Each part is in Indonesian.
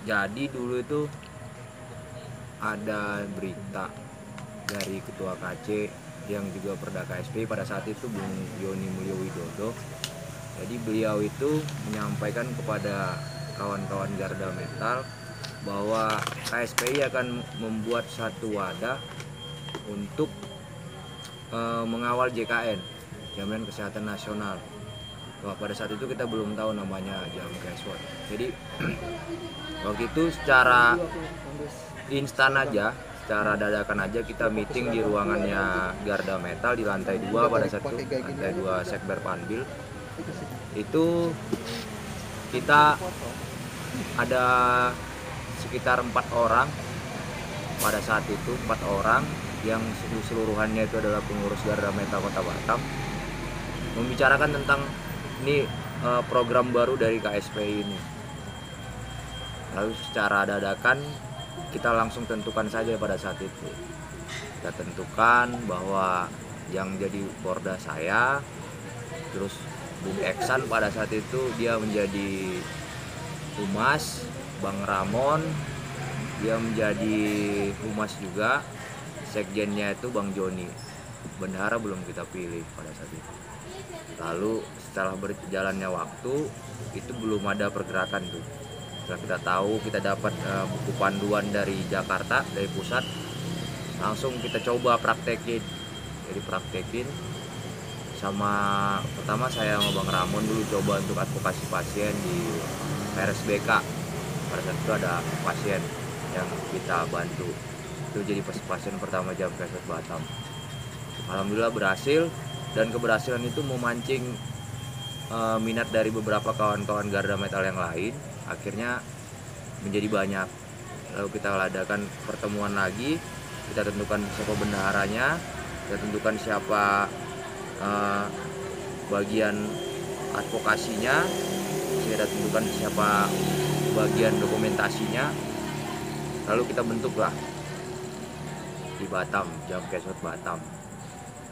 Jadi dulu itu ada berita dari ketua KC yang juga Perda KSP pada saat itu Bung Yoni Mulyo Widodo. Jadi beliau itu menyampaikan kepada kawan-kawan Garda Metal bahwa KSPI akan membuat satu wadah untuk mengawal JKN, Jaminan Kesehatan Nasional. Wah, pada saat itu kita belum tahu namanya Jamkeswot. Jadi waktu itu secara instan aja, secara dadakan aja kita meeting di ruangannya Garda Metal di lantai 2 pada saat itu, lantai 2 Sekber Panbil. Itu kita ada sekitar 4 orang pada saat itu, 4 orang yang seluruhannya itu adalah pengurus Garda Metal Kota Batam, membicarakan tentang ini program baru dari KSPI ini. Lalu secara dadakan kita langsung tentukan saja pada saat itu. Kita tentukan bahwa yang jadi Porda saya, terus Bung Eksan pada saat itu dia menjadi Humas, Bang Ramon dia menjadi Humas juga, Sekjennya itu Bang Joni. Bendahara belum kita pilih pada saat itu. Lalu setelah berjalannya waktu itu belum ada pergerakan tuh. Setelah kita tahu, kita dapat buku panduan dari Jakarta, dari pusat, langsung kita coba praktekin. Jadi praktekin sama, pertama saya sama Bang Ramon dulu coba untuk advokasi pasien di RSBK. Pada saat itu ada pasien yang kita bantu. Itu jadi pasien pertama Jamkeswot Batam. Alhamdulillah berhasil, dan keberhasilan itu memancing minat dari beberapa kawan-kawan Garda Metal yang lain. Akhirnya menjadi banyak. Lalu kita adakan pertemuan lagi, kita tentukan siapa bendaharanya, kita tentukan siapa bagian advokasinya, kita tentukan siapa bagian dokumentasinya. Lalu kita bentuklah di Batam, Jamkeswot Batam.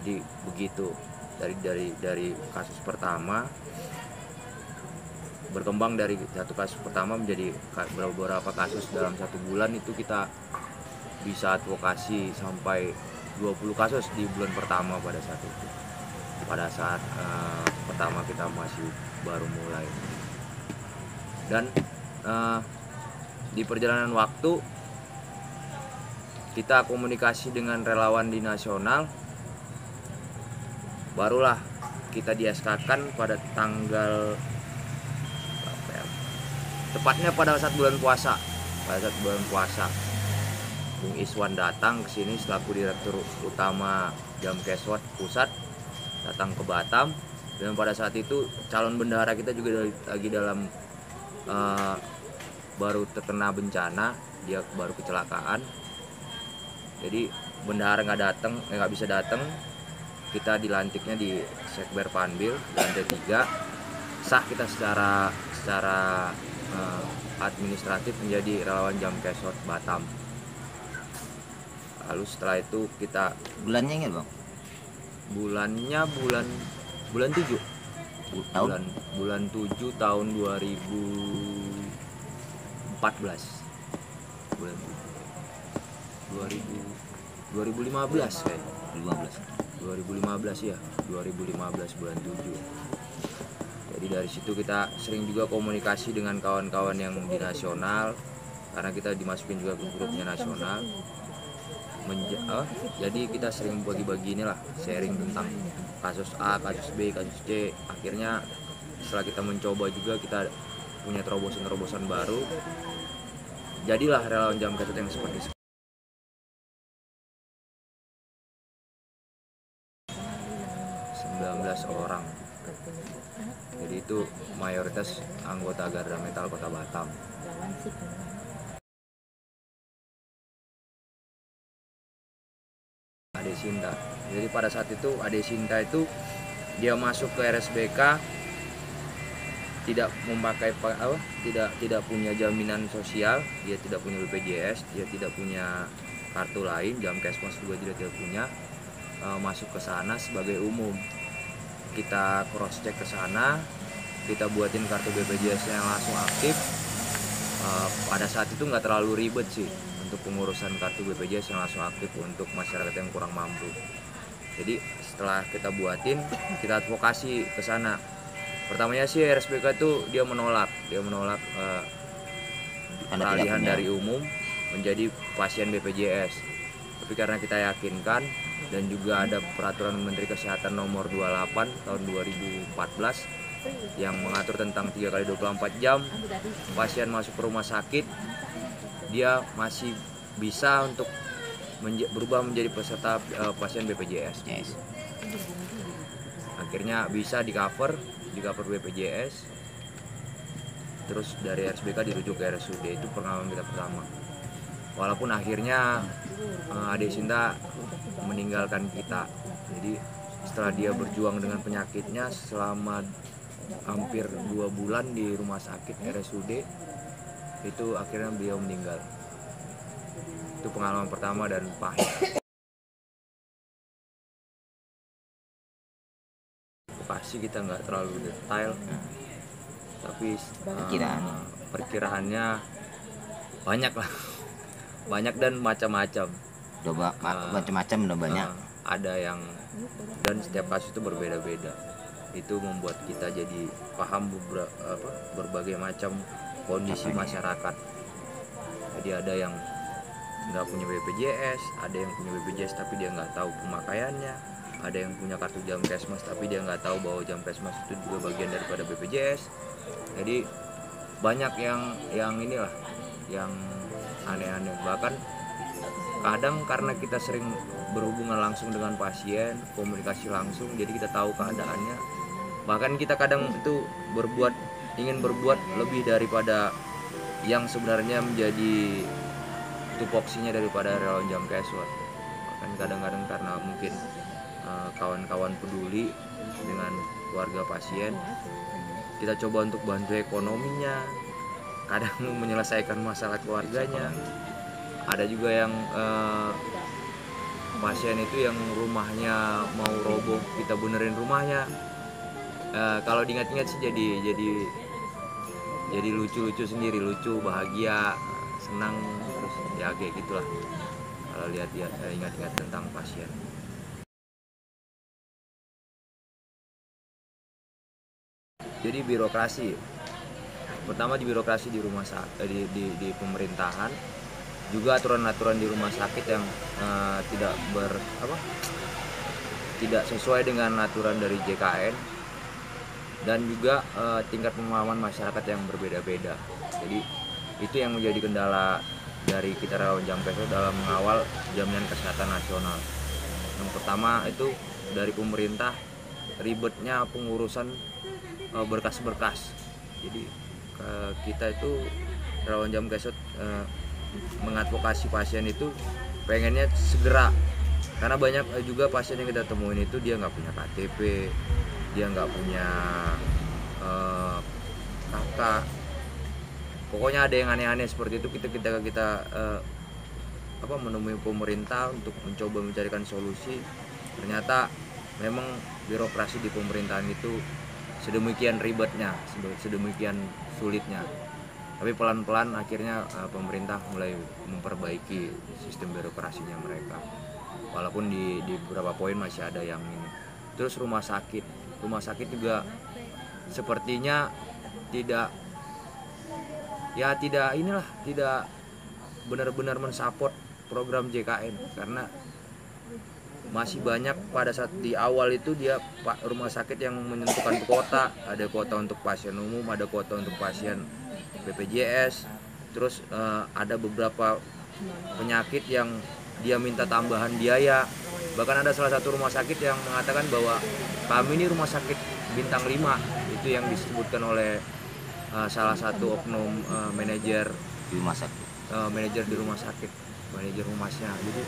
Jadi begitu, dari kasus pertama berkembang, dari satu kasus pertama menjadi beberapa kasus dalam 1 bulan. Itu kita bisa advokasi sampai 20 kasus di bulan pertama pada saat itu, pada saat pertama kita masih baru mulai. Dan di perjalanan waktu kita komunikasi dengan relawan di nasional, barulah kita di SK-kan pada tanggal tepatnya pada saat bulan puasa. Pada saat bulan puasa Bung Iswan datang ke sini selaku Direktur Utama Jamkeswot Pusat, datang ke Batam. Dan pada saat itu calon bendahara kita juga lagi dalam baru terkena bencana, dia baru kecelakaan. Jadi bendahara nggak bisa datang. Kita dilantiknya di Sekber Panbil lantai 3. Sah kita secara administratif menjadi relawan Jamkeswot Batam. Lalu setelah itu kita, bulannya ingat Bang? Bulannya bulan 7. Bulan 7 tahun 2014. Bulan 2015 kayaknya. 2015 ya, 2015 bulan 7. Jadi dari situ kita sering juga komunikasi dengan kawan-kawan yang di nasional, karena kita dimasukin juga ke grupnya nasional. Jadi kita sering bagi-bagi inilah, sharing tentang kasus A, kasus B, kasus C. Akhirnya setelah kita mencoba juga, kita punya terobosan-terobosan baru. Jadilah relawan Jamkeswot yang seperti 19 orang. Jadi itu mayoritas anggota Garda Metal Kota Batam. Ade Sinta. Jadi pada saat itu Ade Sinta itu dia masuk ke RSBK tidak memakai tidak punya jaminan sosial, dia tidak punya BPJS, dia tidak punya kartu lain, Jamkesmas juga tidak punya. Masuk ke sana sebagai umum. Kita cross check ke sana, kita buatin kartu BPJS yang langsung aktif. pada saat itu nggak terlalu ribet sih untuk pengurusan kartu BPJS yang langsung aktif untuk masyarakat yang kurang mampu. Jadi setelah kita buatin, kita advokasi ke sana. Pertamanya sih RSPK tuh dia menolak peralihan dari umum menjadi pasien BPJS. Tapi karena kita yakinkan dan juga ada peraturan Menteri Kesehatan nomor 28 tahun 2014 yang mengatur tentang 3 kali 24 jam pasien masuk ke rumah sakit, dia masih bisa untuk berubah menjadi peserta pasien BPJS. Akhirnya bisa di cover BPJS. Terus dari RSBK dirujuk ke RSUD. Itu pengalaman kita pertama. Walaupun akhirnya adik Sinta meninggalkan kita. Jadi setelah dia berjuang dengan penyakitnya selama hampir 2 bulan di rumah sakit RSUD, itu akhirnya beliau meninggal. Itu pengalaman pertama dan pahit. Lokasi kita nggak terlalu detail, tapi perkiraannya banyak lah, banyak dan macam-macam. Macam-macam udah banyak. Ada yang, dan setiap kasus itu berbeda-beda. Itu membuat kita jadi paham berbagai macam kondisi masyarakat. Jadi ada yang nggak punya BPJS, ada yang punya BPJS tapi dia nggak tahu pemakaiannya, ada yang punya kartu Jamkesmas tapi dia nggak tahu bahwa Jamkesmas itu juga bagian daripada BPJS. Jadi banyak yang inilah, yang aneh-aneh. Bahkan kadang karena kita sering berhubungan langsung dengan pasien, komunikasi langsung, jadi kita tahu keadaannya. Bahkan kita kadang itu ingin berbuat lebih daripada yang sebenarnya menjadi tupoksinya daripada relawan Jamkesmas. Bahkan kadang-kadang karena mungkin kawan-kawan peduli dengan keluarga pasien, kita coba untuk bantu ekonominya, kadang menyelesaikan masalah keluarganya. Ada juga yang pasien itu yang rumahnya mau roboh, kita benerin rumahnya. Kalau diingat-ingat sih jadi lucu-lucu sendiri, lucu, bahagia, senang, terus ya kayak gitulah kalau lihat ingat-ingat tentang pasien. Jadi birokrasi, pertama di birokrasi di rumah sakit, di pemerintahan, juga aturan-aturan di rumah sakit yang tidak sesuai dengan aturan dari JKN, dan juga tingkat pemahaman masyarakat yang berbeda-beda. Jadi itu yang menjadi kendala dari kita relawan Jamkesmas dalam mengawal jaminan kesehatan nasional. Yang pertama itu dari pemerintah, ribetnya pengurusan berkas-berkas. Jadi kita itu relawan Jamkesmas mengadvokasi pasien itu pengennya segera, karena banyak juga pasien yang kita temuin itu dia nggak punya KTP, dia nggak punya kakak, pokoknya ada yang aneh-aneh seperti itu. Kita menemui pemerintah untuk mencoba mencarikan solusi. Ternyata memang birokrasi di pemerintahan itu sedemikian ribetnya, sedemikian sulitnya. Tapi pelan-pelan akhirnya pemerintah mulai memperbaiki sistem birokrasinya mereka. Walaupun di beberapa poin masih ada yang ini. Terus rumah sakit juga sepertinya tidak benar-benar mensupport program JKN, karena masih banyak pada saat di awal itu rumah sakit yang menentukan kuota. Ada kuota untuk pasien umum, ada kuota untuk pasien BPJS. Terus ada beberapa penyakit yang dia minta tambahan biaya. Bahkan ada salah satu rumah sakit yang mengatakan bahwa kami ini rumah sakit bintang 5. Itu yang disebutkan oleh salah satu oknum manajer Di rumah sakit. Manajer di rumah sakit, manajer humasnya. Jadi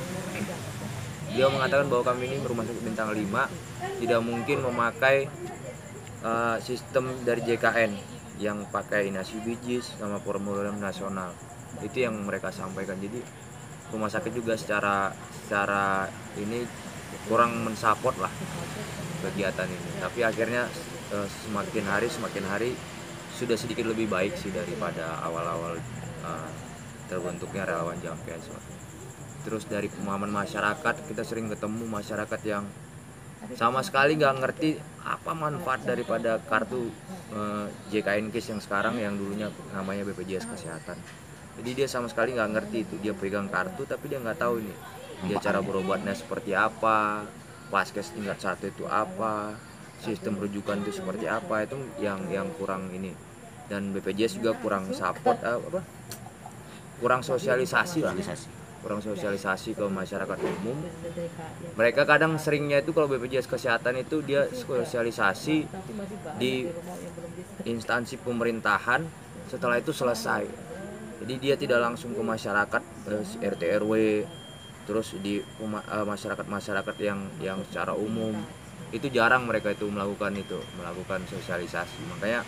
dia mengatakan bahwa kami ini rumah sakit bintang 5 tidak mungkin memakai sistem dari JKN yang pakai nasi bijis sama formulir nasional. Itu yang mereka sampaikan. Jadi rumah sakit juga secara ini kurang mensupport lah kegiatan ini. Tapi akhirnya semakin hari sudah sedikit lebih baik sih daripada awal-awal uh, terbentuknya relawan Jamkesot. Terus dari pemahaman masyarakat, kita sering ketemu masyarakat yang sama sekali nggak ngerti apa manfaat daripada kartu JKN KIS yang sekarang, yang dulunya namanya BPJS Kesehatan. Jadi dia sama sekali nggak ngerti itu, dia pegang kartu tapi dia nggak tahu ini dia cara berobatnya seperti apa, paskes tingkat 1 itu apa, sistem rujukan itu seperti apa, itu yang kurang ini. Dan BPJS juga kurang support, kurang sosialisasi lah, kurang sosialisasi ke masyarakat umum. Mereka kadang seringnya itu kalau BPJS Kesehatan itu dia sosialisasi di instansi pemerintahan, setelah itu selesai. Jadi dia tidak langsung ke masyarakat, RT RW, terus di masyarakat yang secara umum. Itu jarang mereka itu melakukan sosialisasi. Makanya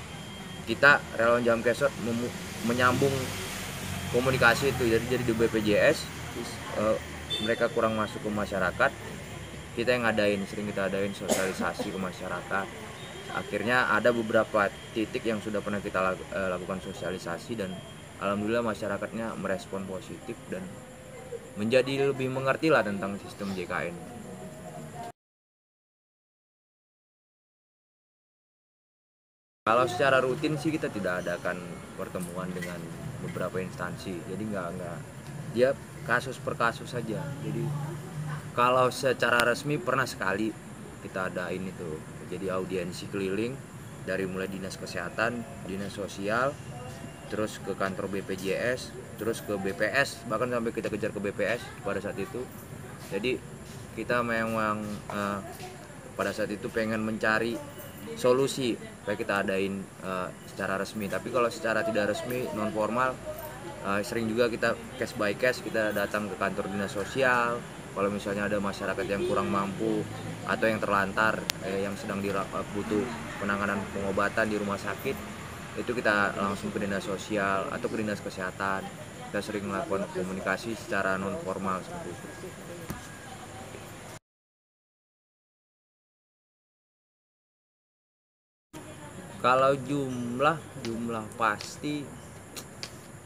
kita relawan Jamkesot menyambung komunikasi itu. Jadi di BPJS mereka kurang masuk ke masyarakat, kita yang sering kita adain sosialisasi ke masyarakat. Akhirnya ada beberapa titik yang sudah pernah kita lakukan sosialisasi, dan alhamdulillah masyarakatnya merespon positif dan menjadi lebih mengerti lah tentang sistem JKN. Kalau secara rutin sih kita tidak adakan pertemuan dengan beberapa instansi, jadi nggak dia kasus per kasus saja. Jadi kalau secara resmi pernah sekali kita adain itu, jadi audiensi keliling dari mulai dinas kesehatan, dinas sosial, terus ke kantor BPJS, terus ke BPS, bahkan sampai kita kejar ke BPS pada saat itu. Jadi kita memang pada saat itu pengen mencari solusi supaya kita adain secara resmi. Tapi kalau secara tidak resmi, non formal, sering juga kita case by case, kita datang ke kantor dinas sosial. Kalau misalnya ada masyarakat yang kurang mampu atau yang terlantar, yang sedang butuh penanganan pengobatan di rumah sakit, itu kita langsung ke dinas sosial atau ke dinas kesehatan. Kita sering melakukan komunikasi secara non formal seperti itu. Kalau jumlah pasti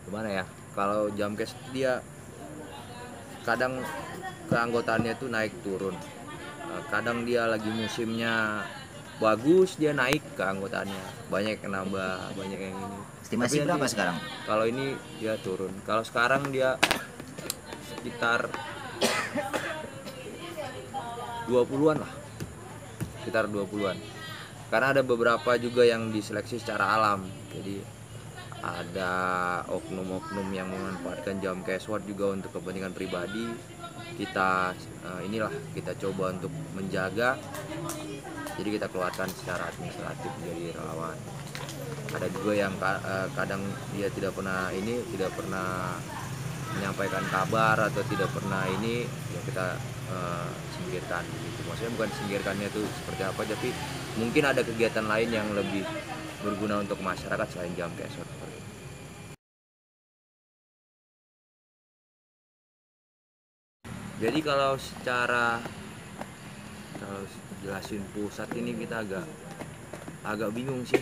gimana ya, kalau Jamkes dia kadang keanggotaannya tuh naik turun. Kadang dia lagi musimnya bagus, dia naik keanggotaannya, banyak yang nambah, banyak yang ini. Estimasi berapa sekarang? Kalau ini dia turun. Kalau sekarang dia sekitar 20-an lah, sekitar 20-an. Karena ada beberapa juga yang diseleksi secara alam, jadi ada oknum-oknum yang memanfaatkan Jamkesot juga untuk kepentingan pribadi. Kita kita coba untuk menjaga, jadi kita keluarkan secara administratif jadi relawan. Ada juga yang kadang dia tidak pernah menyampaikan kabar atau tidak pernah ya kita singkirkan gitu. Maksudnya bukan singkirkannya itu seperti apa, tapi mungkin ada kegiatan lain yang lebih berguna untuk masyarakat selain Jamkesot. Jadi kalau jelasin pusat ini kita agak bingung sih.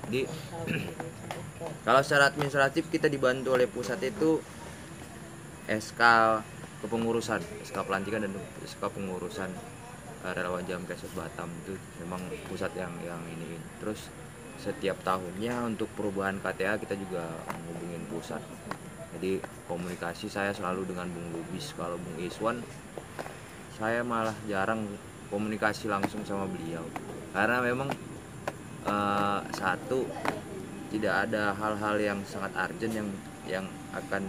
Jadi kalau secara administratif kita dibantu oleh pusat itu SK kepengurusan, SK pelantikan dan SK pengurusan relawan Jamkesot Batam, itu memang pusat yang ini. Terus setiap tahunnya untuk perubahan KTA kita juga menghubungin pusat. Jadi komunikasi saya selalu dengan Bung Lubis. Kalau Bung Iswan saya malah jarang komunikasi langsung sama beliau, karena memang satu, tidak ada hal-hal yang sangat urgent yang akan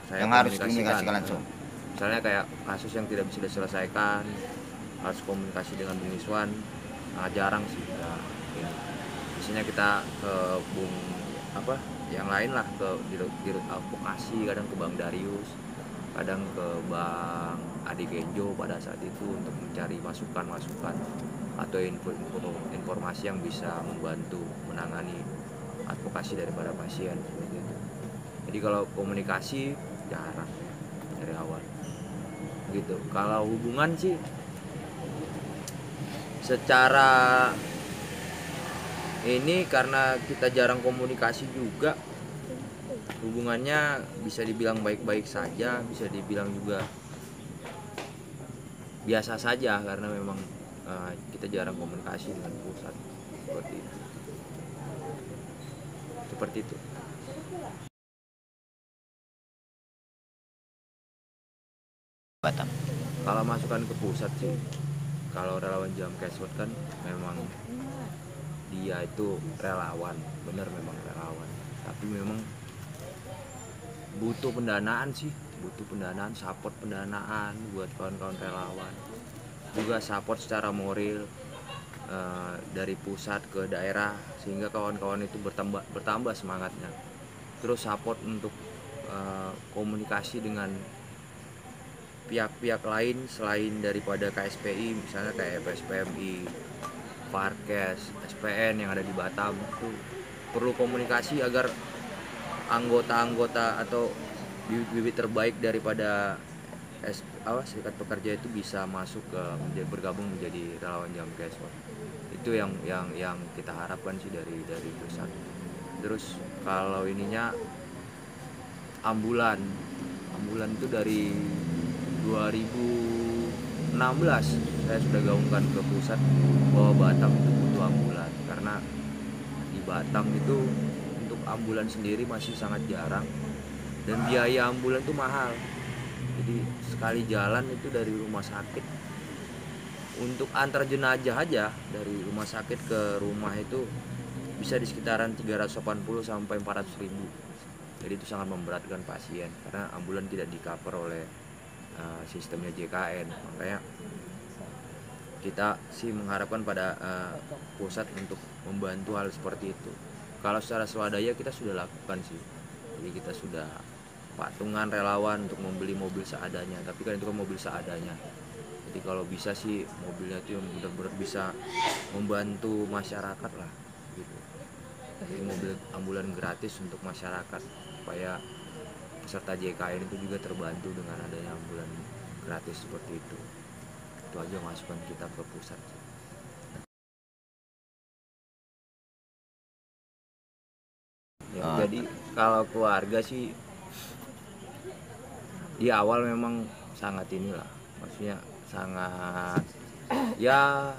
saya komunikasikan langsung. Misalnya kayak kasus yang tidak bisa diselesaikan, harus komunikasi dengan Bung Iswan, jarang sih kita ini. Biasanya kita ke Bung yang lain lah, ke Dirut Advokasi, kadang ke Bang Darius, kadang ke Bang Adi Genjo pada saat itu untuk mencari masukan atau informasi yang bisa membantu menangani advokasi daripada pasien seperti itu. Jadi kalau komunikasi jarang dari awal gitu. Kalau hubungan sih secara ini karena kita jarang komunikasi juga, hubungannya bisa dibilang baik-baik saja, bisa dibilang juga biasa saja karena memang kita jarang komunikasi dengan pusat seperti itu. Batam. Kalau masukan ke pusat sih, kalau relawan Jamkesot kan memang dia itu relawan, bener memang relawan, tapi memang butuh pendanaan sih, butuh pendanaan, support pendanaan buat kawan-kawan relawan, juga support secara moral dari pusat ke daerah sehingga kawan-kawan itu bertambah semangatnya. Terus support untuk komunikasi dengan pihak-pihak lain selain daripada KSPI, misalnya kayak PSPMI, Farkes, SPN yang ada di Batam, itu perlu komunikasi agar anggota-anggota atau bibit-bibit terbaik daripada serikat pekerja itu bisa masuk ke bergabung menjadi relawan Jamkesot. Itu yang kita harapkan sih dari pusat. Terus kalau ininya ambulan itu dari 2016 saya sudah gaungkan ke pusat bahwa Batam itu butuh ambulan, karena di Batam itu untuk ambulan sendiri masih sangat jarang dan biaya ambulan itu mahal. Jadi sekali jalan itu dari rumah sakit untuk antar jenazah aja dari rumah sakit ke rumah itu bisa di sekitaran 380 sampai 400 ribu. Jadi itu sangat memberatkan pasien karena ambulan tidak di cover oleh sistemnya JKN. Makanya kita sih mengharapkan pada pusat untuk membantu hal seperti itu. Kalau secara swadaya kita sudah lakukan sih, jadi kita sudah patungan relawan untuk membeli mobil seadanya, tapi kan itu kan mobil seadanya. Jadi kalau bisa sih mobilnya itu yang benar-benar bisa membantu masyarakat lah gitu. Jadi mobil ambulan gratis untuk masyarakat supaya peserta JKN itu juga terbantu dengan adanya ambulan gratis seperti itu. Itu aja masukan kita ke pusat. Ya, jadi kalau keluarga sih di awal memang sangat inilah, maksudnya sangat ya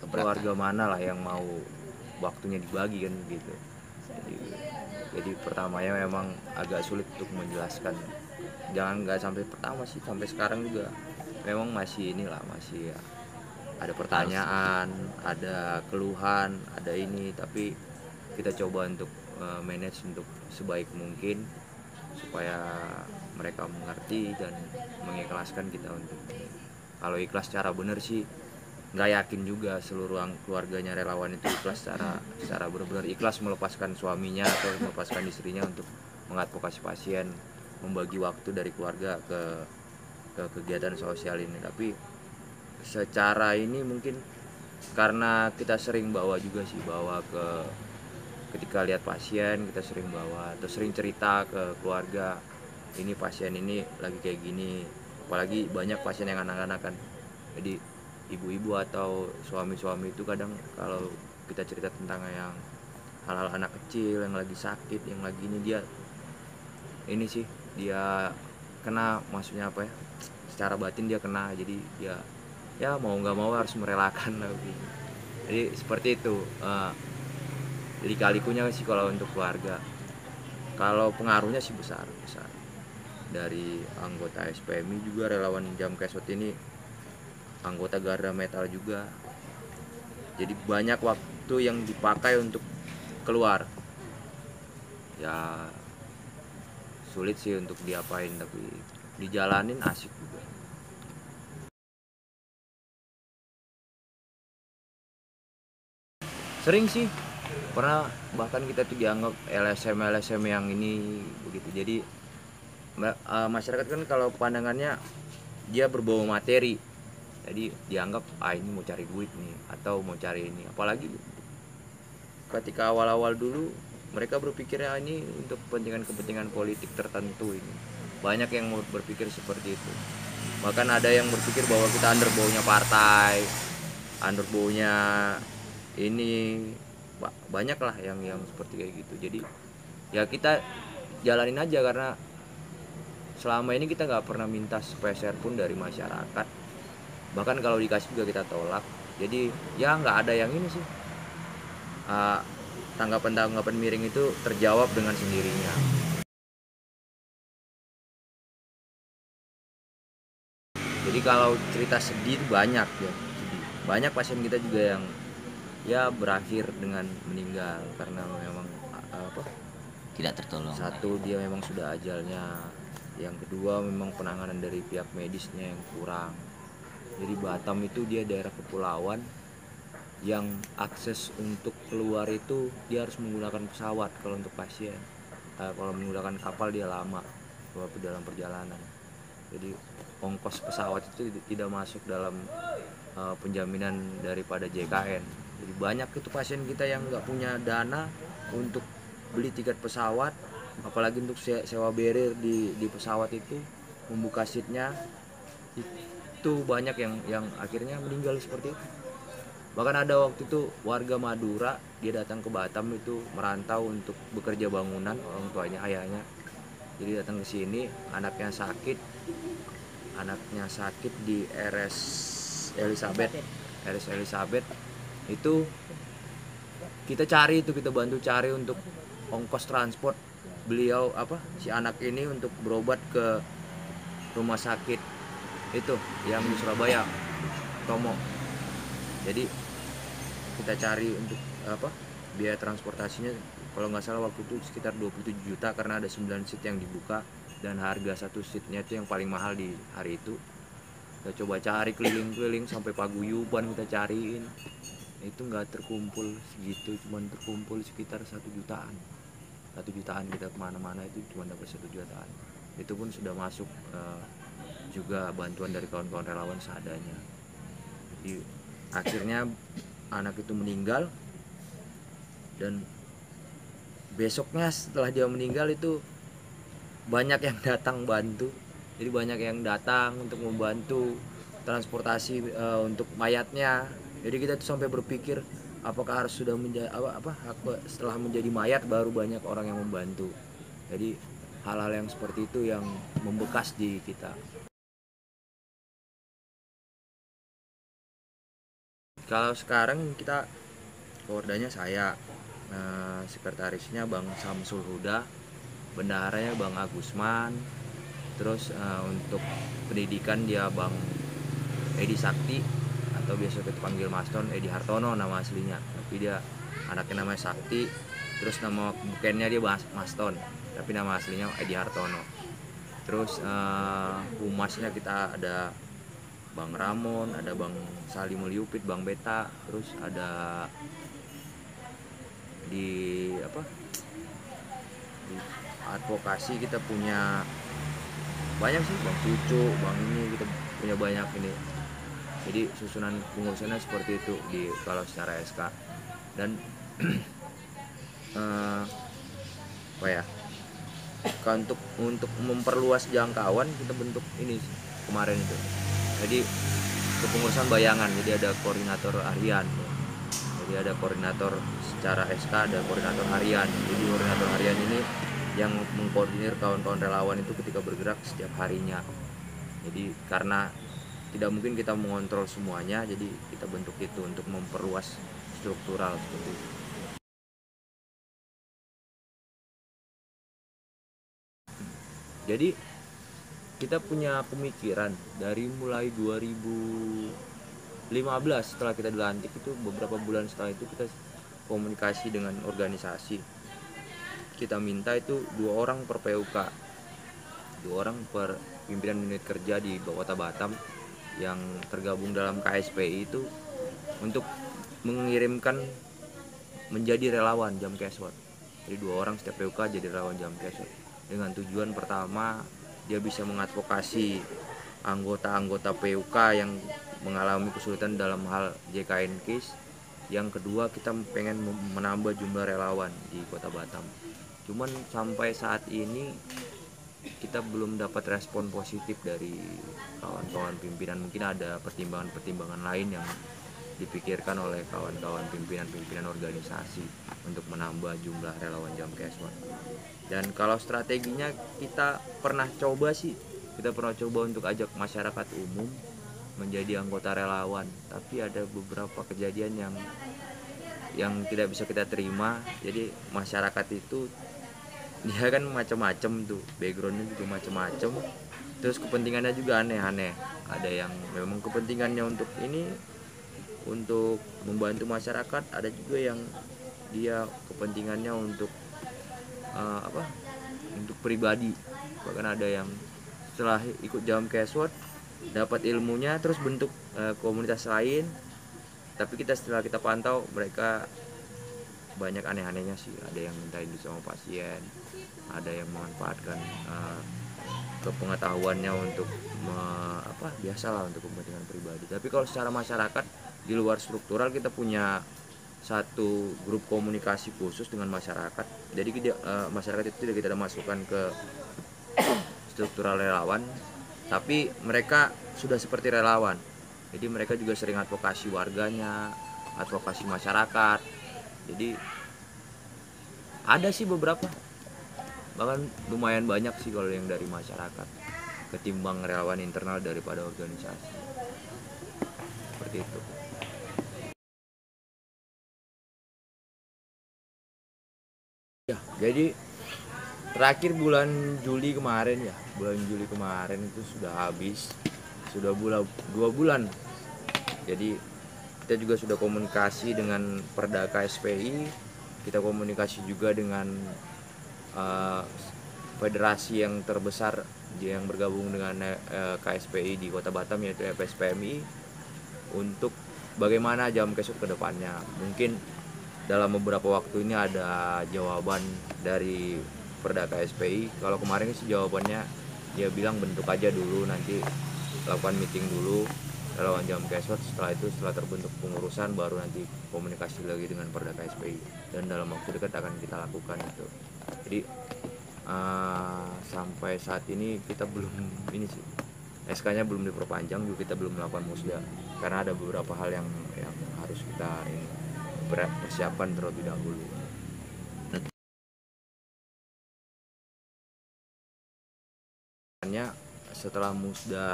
keluarga mana lah yang mau waktunya dibagi kan gitu. Jadi pertamanya memang agak sulit untuk menjelaskan, jangan nggak sampai pertama sih, sampai sekarang juga memang masih inilah, masih ya, ada pertanyaan, ada keluhan, ada ini, tapi kita coba untuk manage untuk sebaik mungkin supaya mereka mengerti dan mengikhlaskan kita untuk kalau ikhlas secara benar sih nggak yakin juga seluruh keluarganya relawan itu ikhlas secara benar-benar ikhlas melepaskan suaminya atau melepaskan istrinya untuk mengadvokasi pasien, membagi waktu dari keluarga ke kegiatan sosial ini. Tapi secara ini mungkin karena kita sering bawa juga sih, bawa ke ketika lihat pasien kita sering bawa atau sering cerita ke keluarga, ini pasien ini lagi kayak gini, apalagi banyak pasien yang anak-anak kan. Jadi ibu-ibu atau suami-suami itu kadang kalau kita cerita tentang yang hal-hal anak kecil yang lagi sakit, yang lagi ini, dia ini sih dia kena, maksudnya apa ya, secara batin dia kena, jadi dia ya mau nggak mau harus merelakan lagi. Jadi seperti itu. Jadi kalikunya sih kalau untuk keluarga, kalau pengaruhnya sih besar dari anggota SPMI juga. Relawan Jamkesot ini anggota Garda Metal juga, jadi banyak waktu yang dipakai untuk keluar. Ya sulit sih untuk diapain, tapi dijalanin asik juga. Sering sih, pernah bahkan kita tuh dianggap LSM yang ini begitu. Jadi masyarakat kan kalau pandangannya dia berbau materi, jadi dianggap ini mau cari duit nih atau mau cari ini. Apalagi ketika awal-awal dulu mereka berpikirnya ini untuk kepentingan politik tertentu. Ini banyak yang mau berpikir seperti itu, bahkan ada yang berpikir bahwa kita underbownya partai, underbownya ini, banyak lah yang seperti kayak gitu. Jadi ya kita jalanin aja, karena selama ini kita nggak pernah minta sepeser pun dari masyarakat, bahkan kalau dikasih juga kita tolak. Jadi ya nggak ada yang ini sih, tanggapan-tanggapan miring itu terjawab dengan sendirinya. Jadi kalau cerita sedih itu banyak ya, sedih. Banyak pasien kita juga yang ya berakhir dengan meninggal karena memang apa, Tidak tertolong. satu dia memang sudah ajalnya, yang kedua memang penanganan dari pihak medisnya yang kurang. Jadi Batam itu dia daerah kepulauan yang akses untuk keluar itu dia harus menggunakan pesawat kalau untuk pasien. Kalau menggunakan kapal dia lama waktu dalam perjalanan. Jadi ongkos pesawat itu tidak masuk dalam penjaminan daripada JKN. Jadi banyak itu pasien kita yang nggak punya dana untuk beli tiket pesawat, apalagi untuk sewa barrier di pesawat itu, membuka seatnya, itu banyak yang akhirnya meninggal seperti itu. Bahkan ada waktu itu warga Madura, dia datang ke Batam itu merantau untuk bekerja bangunan, orang tuanya, ayahnya. Jadi datang ke sini, anaknya sakit di RS Elizabeth itu kita bantu cari untuk ongkos transport beliau si anak ini untuk berobat ke rumah sakit itu yang di Surabaya, Tomo. Jadi kita cari untuk biaya transportasinya, kalau nggak salah waktu itu sekitar 27 juta karena ada 9 seat yang dibuka dan harga satu seatnya itu yang paling mahal di hari itu. Kita coba cari keliling-keliling sampai Paguyuban kita cariin, itu nggak terkumpul segitu, cuman terkumpul sekitar 1 jutaan kita kemana-mana itu cuma dapat 1 jutaan. Itu pun sudah masuk juga bantuan dari kawan-kawan relawan seadanya. Jadi akhirnya anak itu meninggal, dan besoknya setelah dia meninggal itu banyak yang datang bantu. Jadi banyak yang datang untuk membantu transportasi untuk mayatnya. Jadi kita tuh sampai berpikir apakah harus sudah setelah menjadi mayat baru banyak orang yang membantu. Jadi hal-hal yang seperti itu yang membekas di kita. Kalau sekarang kita Kordanya saya, sekretarisnya Bang Samsul Huda, bendaharanya Bang Agusman, terus untuk pendidikan dia Bang Edi Sakti atau biasa kita panggil Maston, Edi Hartono nama aslinya, tapi dia anaknya namanya Sakti, terus nama bukennya dia Maston, tapi nama aslinya Edi Hartono. Terus humasnya kita ada Bang Ramon, ada Bang Salimul Yupit, Bang Beta, terus ada di advokasi kita punya banyak sih, Bang Cucu, Bang ini, kita punya banyak ini. Jadi susunan pengurusannya seperti itu kalau secara SK. Dan untuk memperluas jangkauan kita bentuk ini kemarin itu. Jadi kepengurusan bayangan, jadi ada koordinator harian. Jadi ada koordinator secara SK, ada koordinator harian. Jadi koordinator harian ini yang mengkoordinir kawan-kawan relawan itu ketika bergerak setiap harinya. Jadi karena tidak mungkin kita mengontrol semuanya, jadi kita bentuk itu untuk memperluas struktural seperti itu. Jadi kita punya pemikiran dari mulai 2015 setelah kita dilantik itu, beberapa bulan setelah itu kita komunikasi dengan organisasi. Kita minta itu 2 orang per PUK, 2 orang per pimpinan unit kerja di Kota Batam yang tergabung dalam KSPI itu untuk mengirimkan menjadi relawan Jamkeswot. Jadi 2 orang setiap PUK jadi relawan Jamkeswot dengan tujuan pertama dia bisa mengadvokasi anggota-anggota PUK yang mengalami kesulitan dalam hal JKN case. Yang kedua kita pengen menambah jumlah relawan di Kota Batam. Cuman sampai saat ini kita belum dapat respon positif dari kawan-kawan pimpinan. Mungkin ada pertimbangan-pertimbangan lain yang dipikirkan oleh kawan-kawan pimpinan organisasi untuk menambah jumlah relawan Jam Keswat. Dan kalau strateginya kita pernah coba untuk ajak masyarakat umum menjadi anggota relawan, tapi ada beberapa kejadian yang tidak bisa kita terima. Jadi masyarakat itu dia kan macam-macam tuh, backgroundnya juga macam-macam, terus kepentingannya juga aneh-aneh. Ada yang memang kepentingannya untuk membantu masyarakat, ada juga yang dia kepentingannya untuk untuk pribadi. Bahkan ada yang setelah ikut Jam Keswat dapat ilmunya terus bentuk komunitas lain, tapi setelah kita pantau mereka banyak aneh-anehnya sih. Ada yang minta duit sama pasien, ada yang memanfaatkan kepengetahuannya untuk biasalah untuk kepentingan pribadi. Tapi kalau secara masyarakat di luar struktural, kita punya satu grup komunikasi khusus dengan masyarakat. Jadi masyarakat itu tidak kita masukkan ke struktural relawan, tapi mereka sudah seperti relawan. Jadi mereka juga sering advokasi warganya, advokasi masyarakat. Jadi ada sih beberapa, bahkan lumayan banyak sih kalau yang dari masyarakat ketimbang relawan internal daripada organisasi. Seperti itu. Ya, jadi terakhir bulan Juli kemarin itu sudah habis, sudah 2 bulan. Jadi kita juga sudah komunikasi dengan Perda KSPI, kita komunikasi juga dengan federasi yang terbesar yang bergabung dengan KSPI di Kota Batam, yaitu FSPMI, untuk bagaimana Jam Keswat ke depannya. Mungkin dalam beberapa waktu ini ada jawaban dari Perda KSPI. Kalau kemarin sih jawabannya dia bilang bentuk aja dulu, nanti lakukan meeting dulu relawan Jam Keswat, setelah terbentuk pengurusan baru nanti komunikasi lagi dengan Perda KSPI, dan dalam waktu dekat akan kita lakukan itu. Jadi sampai saat ini kita belum SK-nya belum diperpanjang, juga kita belum melakukan musda karena ada beberapa hal yang harus kita persiapan terlebih dahulu. Setelah musda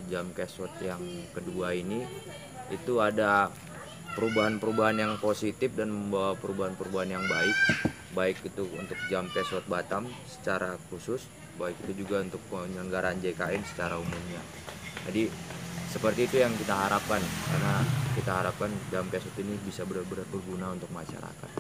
Jam Keswat yang kedua ini, itu ada perubahan-perubahan yang positif dan membawa perubahan-perubahan yang baik itu untuk Jam Keswat Batam secara khusus, baik itu juga untuk penyelenggaraan JKN secara umumnya. Jadi seperti itu yang kita harapkan, karena kita harapkan Jam Keswat ini bisa benar-benar berguna untuk masyarakat.